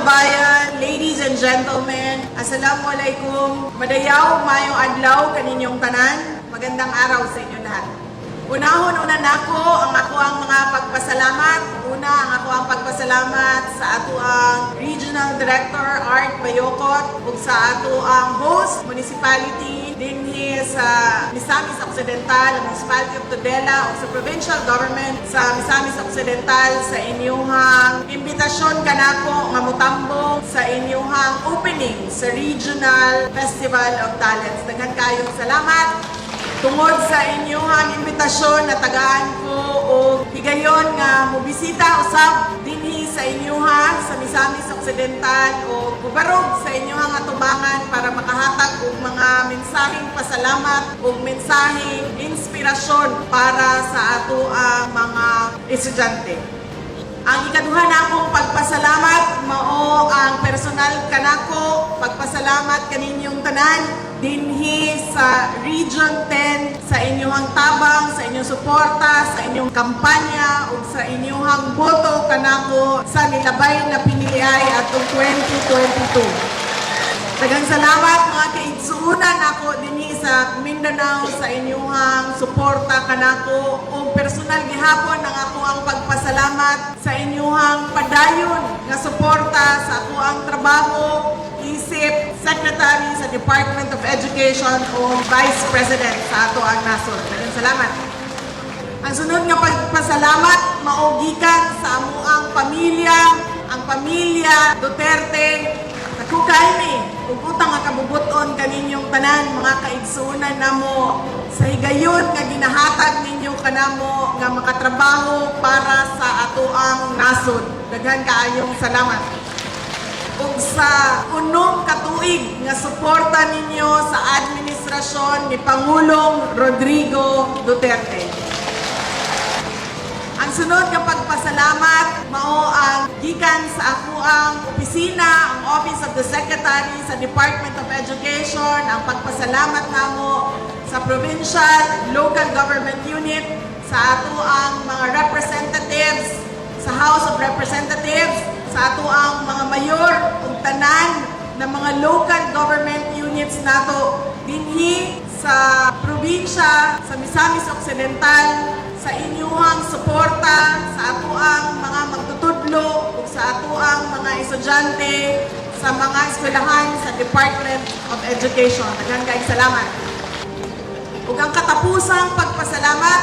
kabayan, ladies and gentlemen, Assalamualaikum. Madayaw, mayong adlaw kaninyong tanan. Magandang araw sa inyo lahat. Una nako ang mga pagpasalamat. Ang pagpasalamat sa ato ang Regional Director Art Bayokot ug sa ato ang host municipality dinhi sa Misamis Occidental, ang Municipality of Tudela ug sa provincial government sa Misamis Occidental sa inyong imbitasyon kanako nga motambong sa inyong opening sa Regional Festival of Talents. Daghan kayong salamat. Tungod sa inyong imbitasyon na tagaan ko o higayon nga mobisita usab dinhi sa inyong sa Misamis Occidental o mubarog sa inyong atubangan para makahatag og mga mensaheng pasalamat o mensaheng inspirasyon para sa ato ang mga estudyante. Ang ikaduha nakong pagpasalamat mao ang personal kanako, pagpasalamat kaninyong tanan dinhi sa Region 10 sa inyong tabang, sa inyong suporta, sa inyong kampanya ug sa inyong boto kanako sa nilabay na piniliay atong 2022. Daghang salamat mga kaigsuunan nako dinhi sa Mindanao sa inyong suporta kanako ug personal gihapon ang ako ang pagpasalamat sa inyong padayon nga suporta sa ako ang trabaho isip Secretary sa Department of Education o Vice President sa ato ang nasod. Daghang salamat. Ang sunod nga pagpasalamat maugikan sa amuang pamilya, ang pamilya Duterte. Nakukay mi, ug utang nga kabubuton kaninyong tanan mga kaigsunan namo sa higayon nga ginahatag ninyo kanamo nga makatrabaho para sa ato ang nasod. Daghan kaayong salamat. Ug sa unong katuig nga suporta ninyo sa administrasyon ni Pangulong Rodrigo Duterte. Ang sunod nga pagpasalamat mao ang gikan sa ako ang opisina, ang Office of the Secretary sa Department of Education, ang pagpasalamat namo sa provincial, local government unit, sa ato ang mga representatives sa House of Representatives, sa ato ang mga mayor ug tanan ng mga local government units nato dinhi sa probinsya sa Misamis Occidental, sa inyong suporta sa ato ang mga magtutudlo ug sa ato ang mga estudyante sa mga eskwelahan sa Department of Education. Daghang kayong salamat. Ug ang katapusang pagpasalamat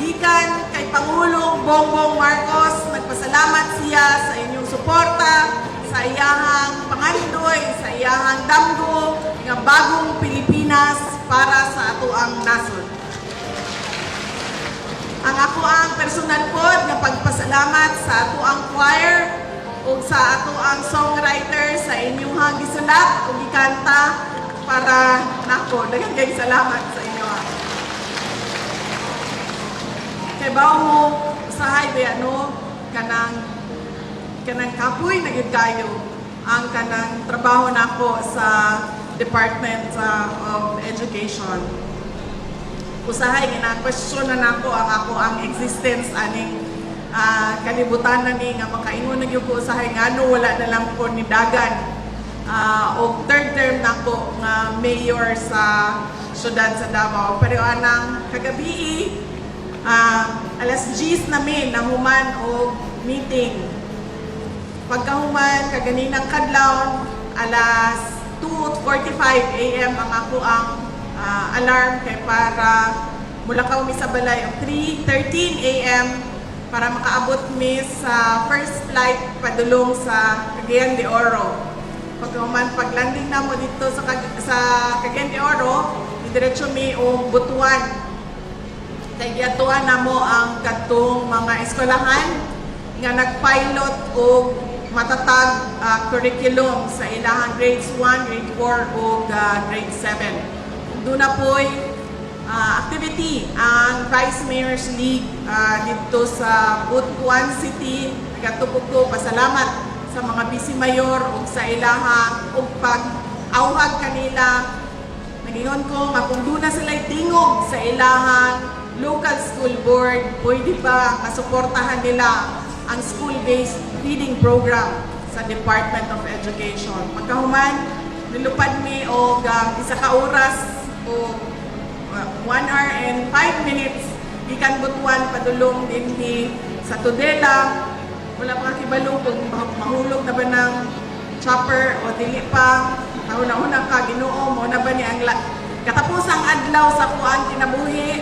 gikan kay Pangulong Bongbong Marcos, nagpasalamat siya sa inyong suporta sa iyahang pangandoy, sa iyahang damgo nga bagong Pilipinas para sa ato ang nasod. Ang ako ang personal pod nga pagpasalamat sa ato ang choir ug sa ato ang songwriter sa inyong gisulat ug gikanta para nako. Daghang kayong salamat sa inyo. Kay bao mo usahay bayano kanang kapoy na gyud kayo ang kanang trabaho nako sa Department of Education. Usahay gina-question na nako ang ako ang existence aning kalibutan na ni nga makaingon na gyud ko usahay ngano wala na lang ko ni dagan og third term nako nga mayor sa syudad sa Davao. Pero anang kagabi alas 10 namin nahuman og meeting. Pagkahuman kaganinang kadlaw alas 2:45 AM ang ako ang alarm kay para mula ka umi sa balay o 3:13 AM para makaabot mi sa first flight padulong sa Cagayan de Oro. Pagkahuman paglanding na mo dito sa Cagayan de Oro, diretso mi og Butuan. Kay giatuan na mo ang kadtong mga eskwelahan nga nagpilot og matatag curriculum sa ilahang grades 1, grade 4 ug grade 7. Doon na po'y activity ang Vice Mayor's League dito sa Butuan City. Nagatubog ko pasalamat sa mga vice mayor ug sa ilahang ug pag-awhag kanila. Nagingon ko nga kung doon na sila'y tingog sa ilahang local school board, pwede ba masuportahan nila ang school-based reading program sa Department of Education. Pagkahuman, nilupad mi og isa ka oras o 1 hour and 5 minutes gikan Butuan padulong dinhi sa Tudela. Wala pa kibalo kung mahulog na ba ng chopper o dili pa. Una-una ka Ginoo mo na ba ni ang katapusang adlaw sa kuan kinabuhi.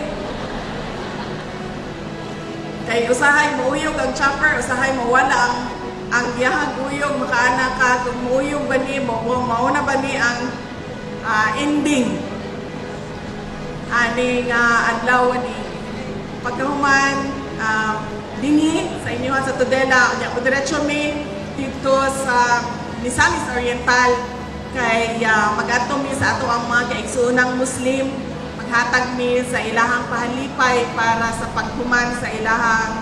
Kay usahay mo uyog ang chopper, usahay mo wala ang giyahang uyog, makaana ka kung muuyog ba ni mo, mauna ba ni ang ending aning adlaw ni pagkahuman dinhi sa inyo sa Tudela unya ko diretso mi dito sa Misamis Oriental kay mag-adto mi sa ato ang mga kaigsuonang Muslim, maghatag mi sa ilahang pahalipay para sa paghuman sa ilahang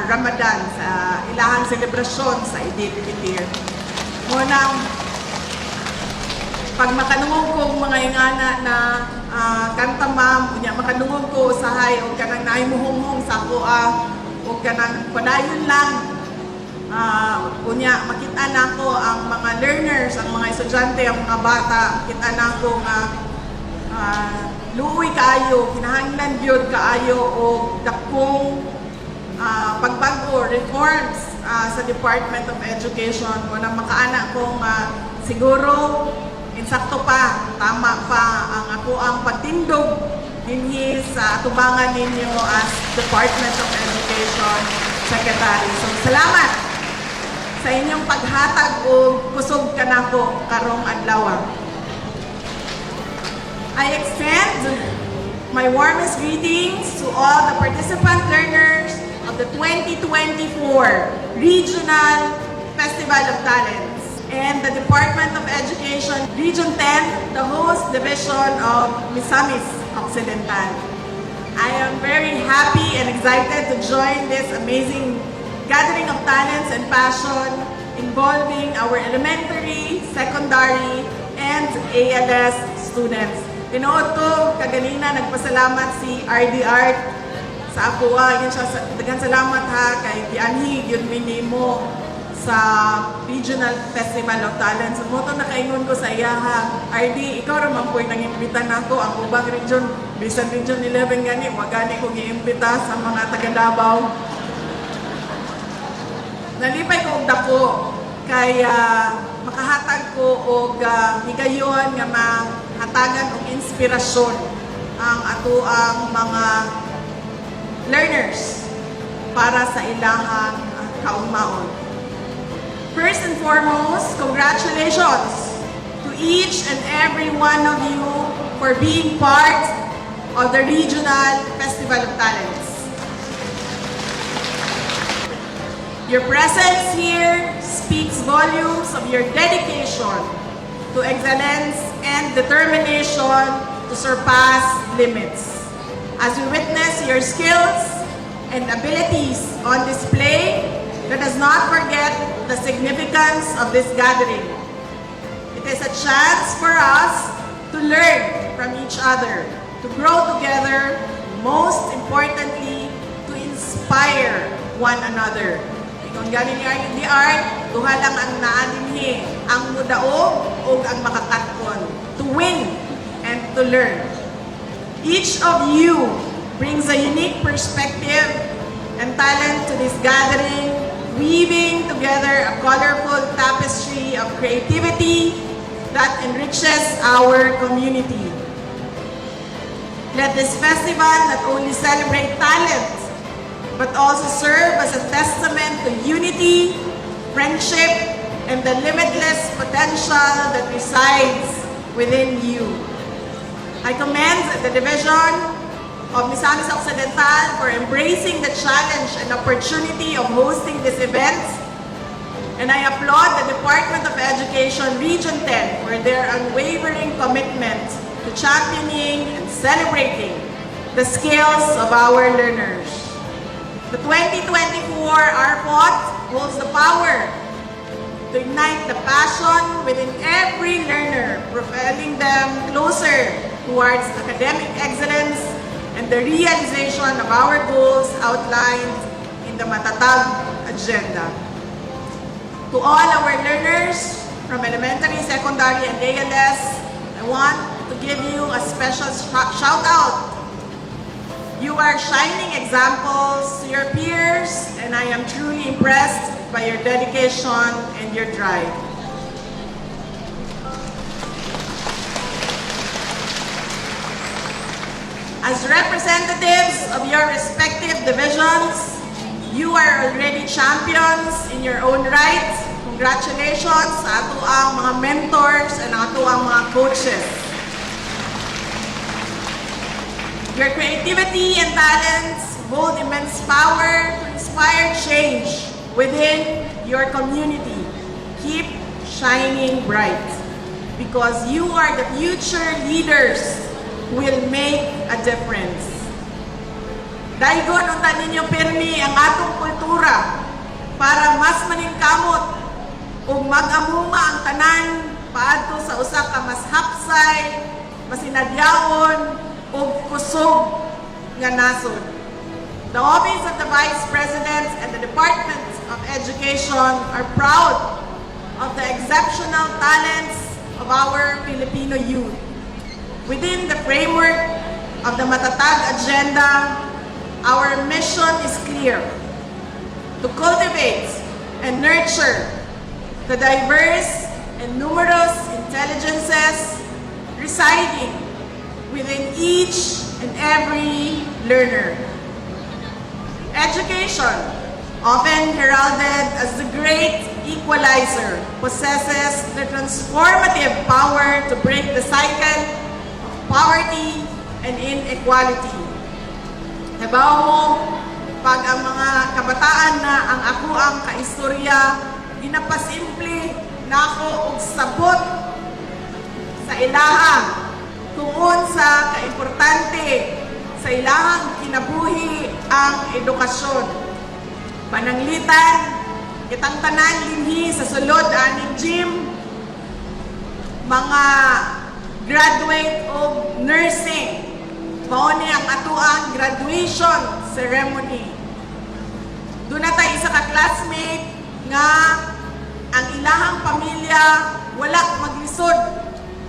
Ramadan, sa ilahang selebrasyon sa Eid al-Fitr. Munang pag makanungog ko mga ingana na kanta ma'am, unya makanungog ko usahay o kanang naimuhunghong sa ako o kanang padayon lang unya makita na ko ang mga learners, ang mga estudyante, ang mga bata, makita na ko nga luoy kaayo, kinahanglan gyud kaayo o dakong pagbago, reforms sa Department of Education. Muna makaana kong siguro insakto pa, tama pa ang ako ang pagtindog dinhi sa atubangan ninyo as Department of Education Secretary. So, salamat sa inyong paghatag o kusog kanako karong adlaw. I extend my warmest greetings to all the participant learners of the 2024 Regional Festival of Talents and the Department of Education Region 10, the host division of Misamis Occidental. I am very happy and excited to join this amazing gathering of talents and passion involving our elementary, secondary, and ALS students. Tinuod ko, kaganina nagpasalamat si RD Art sa ako. Yun siya, daghang salamat ha, kay Gianhi, yun minimo sa Regional Festival of Talents. So, moto nakaingon ko sa iya ha, RD, ikaw naman po'y nang-imbita na ako, ang ubang region, bisan Region 11 gani, wag gani kong i-imbita sa mga taga-Davao. Nalipay ko og dako, kaya makahatag ko og higayon nga mahatagan og inspirasyon ang ato ang mga learners para sa ilahang kaugmaon. First and foremost, congratulations to each and every one of you for being part of the Regional Festival of Talents. Your presence here speaks volumes of your dedication to excellence and determination to surpass limits. As we witness your skills and abilities on display, let us not forget the significance of this gathering. It is a chance for us to learn from each other, to grow together, most importantly, to inspire one another. Kung galing ni Art, duha lang ang naanimhi, ang mudaog o ang makakatkon, to win and to learn. Each of you brings a unique perspective and talent to this gathering, weaving together a colorful tapestry of creativity that enriches our community. Let this festival not only celebrate talent, but also serve as a testament to unity, friendship, and the limitless potential that resides within you. I commend the Division of Misamis Occidental for embracing the challenge and opportunity of hosting this event, and I applaud the Department of Education Region 10 for their unwavering commitment to championing and celebrating the skills of our learners. The 2024 RFOT holds the power to ignite the passion within every learner, propelling them closer towards academic excellence and the realization of our goals outlined in the Matatag Agenda. To all our learners from elementary, secondary, and ALS, I want to give you a special shout out. You are shining examples to your peers, and I am truly impressed by your dedication and your drive. As representatives of your respective divisions, you are already champions in your own right. Congratulations sa ato ang mga mentors and ato ang mga coaches. Your creativity and talents hold immense power to inspire change within your community. Keep shining bright because you are the future leaders who will make a difference. Daigon unta ninyo pirmi ang atong kultura para mas maningkamot ug mag-amuma ang tanan paadto sa usa ka mas hapsay, mas inadyaon ug kusog nga nasod. The Office of the Vice President and the Department of Education are proud of the exceptional talents of our Filipino youth. Within the framework of the Matatag Agenda, our mission is clear: to cultivate and nurture the diverse and numerous intelligences residing within each and every learner. Education, often heralded as the great equalizer, possesses the transformative power to break the cycle of poverty and inequality. Nabaw mo, pag ang mga kabataan na ang ako ang kaistorya, ginapasimple na ako og sabot sa ilahang tungod sa kaimportante sa ilahang kinabuhi ang edukasyon. Pananglitan, kitang tanan linhi sa sulod aning gym, mga graduate of nursing, mao ni ang atuang graduation ceremony. Doon na tayo isa ka classmate nga ang ilahang pamilya wala maglisod.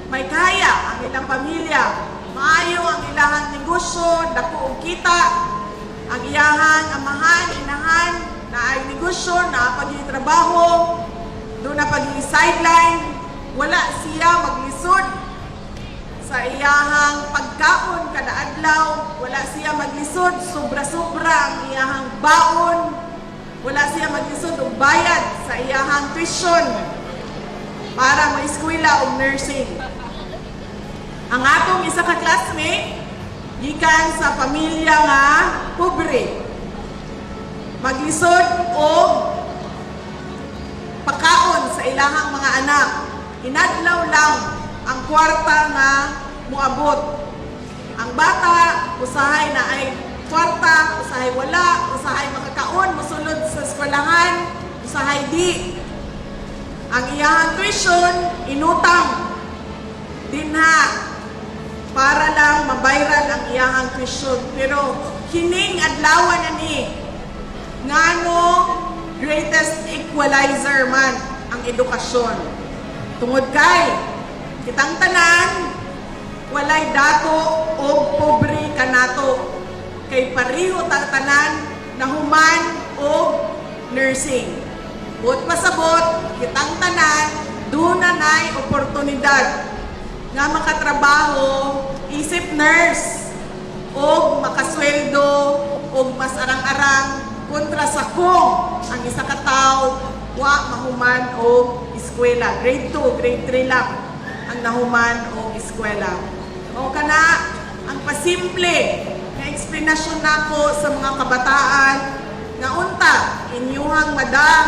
May kaya ang ilang pamilya, maayo ang ilahang negosyo, dako og kita, ang iyahang amahan, inahan, na ay negosyo, na pagtrabaho, doon na pag-sideline, wala siya maglisod sa iyahang pagkaon kada adlaw, wala siya maglisod, sobra-sobra ang iyahang baon, wala siya maglisod og bayad sa iyahang tuition para ma-eskwela og nursing. Ang atong isa ka classmate, gikan sa pamilya nga pobre, maglisod og pagkaon sa ilahang mga anak. Inadlaw lang ang kwarta nga muabot. Ang bata, usahay na ay kwarta, usahay wala, usahay makakaon, musulod sa eskwelahan, usahay di. Ang iyahang tuition, inutang dinha para lang mabayran ang iyahang tuition. Pero kining adlawan na ni ngano greatest equalizer man ang edukasyon. Tungod kay kitang tanan walay dato o pobre kanato, kay pareho tang tanan nahuman og nursing. But pasabot kitang tanan duna nay oportunidad nga makatrabaho isip nurse o makasweldo o mas arang-arang kontra sa kung ang isa ka tawo wa mahuman o eskwela. Grade 2, grade 3 lang ang nahuman o eskwela. O kana ang pasimple na eksplanasyon nako sa mga kabataan nga unta inyuhang madam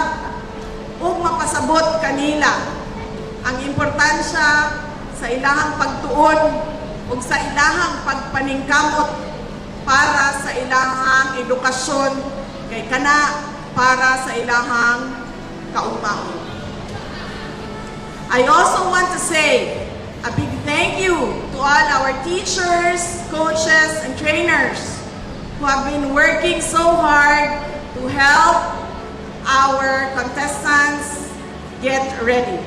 o mapasabot kanila ang importansya sa ilahang pagtuon o sa ilahang pagpaningkamot para sa ilahang edukasyon kay kana para sa ilahang kaugmaon. I also want to say a big thank you to all our teachers, coaches, and trainers who have been working so hard to help our contestants get ready.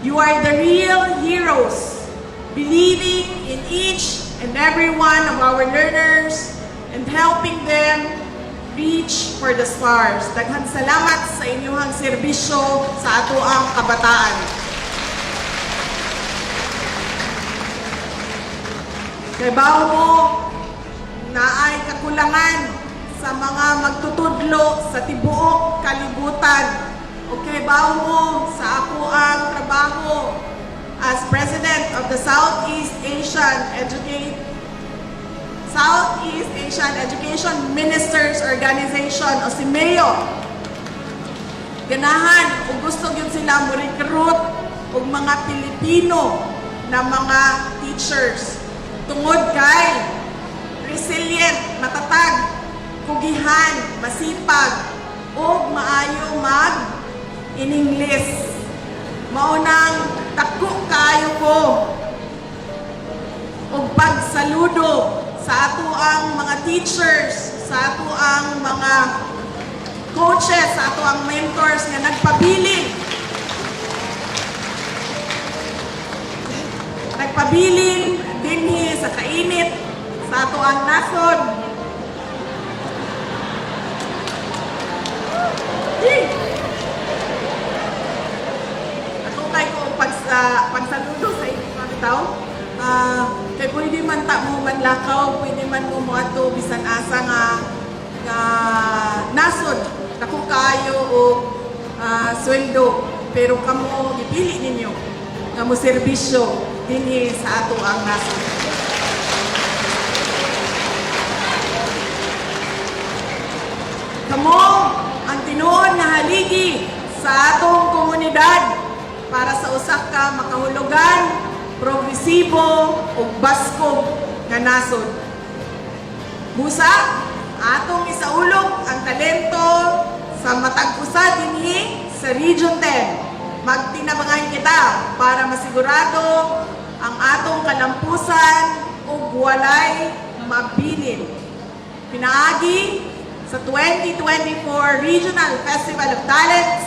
You are the real heroes, believing in each and every one of our learners and helping them reach for the stars. Daghang salamat sa inyong serbisyo sa ato ang kabataan. Kay bawo mo, naay kakulangan sa mga magtutudlo sa tibuok kalibutan. Okay, bawo mo sa ako ang trabaho as President of the Southeast Asian Education Ministers Organization o si MEO. Ganahan o gusto yun sila mo-recruit og mga Pilipino na mga teachers tungod kay resilient, matatag, kugihan, masipag, o maayo in English. Maunang dako kaayo ko og pagsaludo sa ato ang mga teachers, sa ato ang mga coaches, sa ato ang mentors nga nagpabilin dinhi sa kainit sa ato ang nasod. Ako kay ko pagsaludo sa inyong mga tao. Kay pwede man ta mo manlakaw, pwede man mo ato bisan asa nga nasod dako kaayo og sweldo, pero kamo gipili ninyo nga mo serbisyo dinhi sa ato ang nasod. Kamo ang tinuod nga haligi sa atong komunidad para sa usa ka makahulugan, progresibo ug baskog nga nasod. Busa, atong isaulog ang talento sa matag usa dinhi sa Region 10. Magtinabangan kita para masigurado ang atong kalampusan ug walay mabilin. Pinaagi sa 2024 Regional Festival of Talents,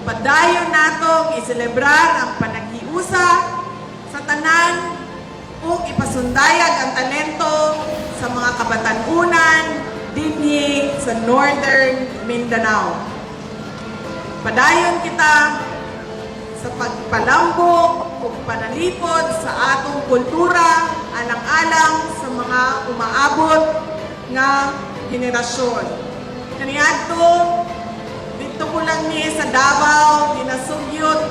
padayon natong iselebrar ang panaghiusa sa tanan ug ipasundayag ang talento sa mga kabatanunan dinhi sa Northern Mindanao. Padayon kita sa pagpalambok ug panalipod sa atong kultura alang-alang sa mga umaabot nga henerasyon. Kaniadto dito ko lang ni sa Davao ginasugyot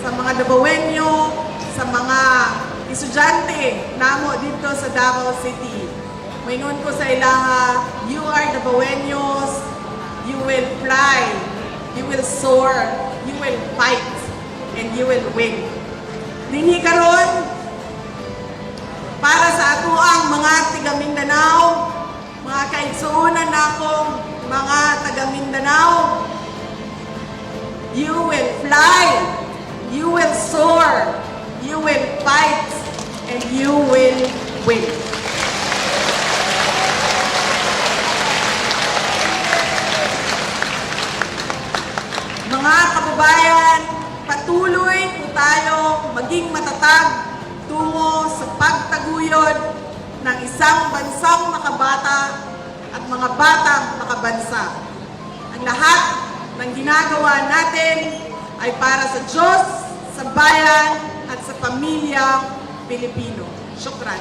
sa mga Davaoenyo, sa mga estudyante namo dito sa Davao City. Moingon ko sa ilaha, you are Davaoenyos, you will fly, you will soar, you will fight, and you will win. Dinhi karon para sa ato ang mga tiga Mindanao, mga kaigsuonan nakong mga taga Mindanao, you will fly, you will soar, you will fight, and you will win. Mga kababayan, patuloy po tayo maging matatag tungo sa pagtaguyod ng isang bansang makabata at mga batang makabansa. Ang lahat ng ginagawa natin ay para sa Diyos, sa bayan, at sa pamilyang Pilipino. Syukran.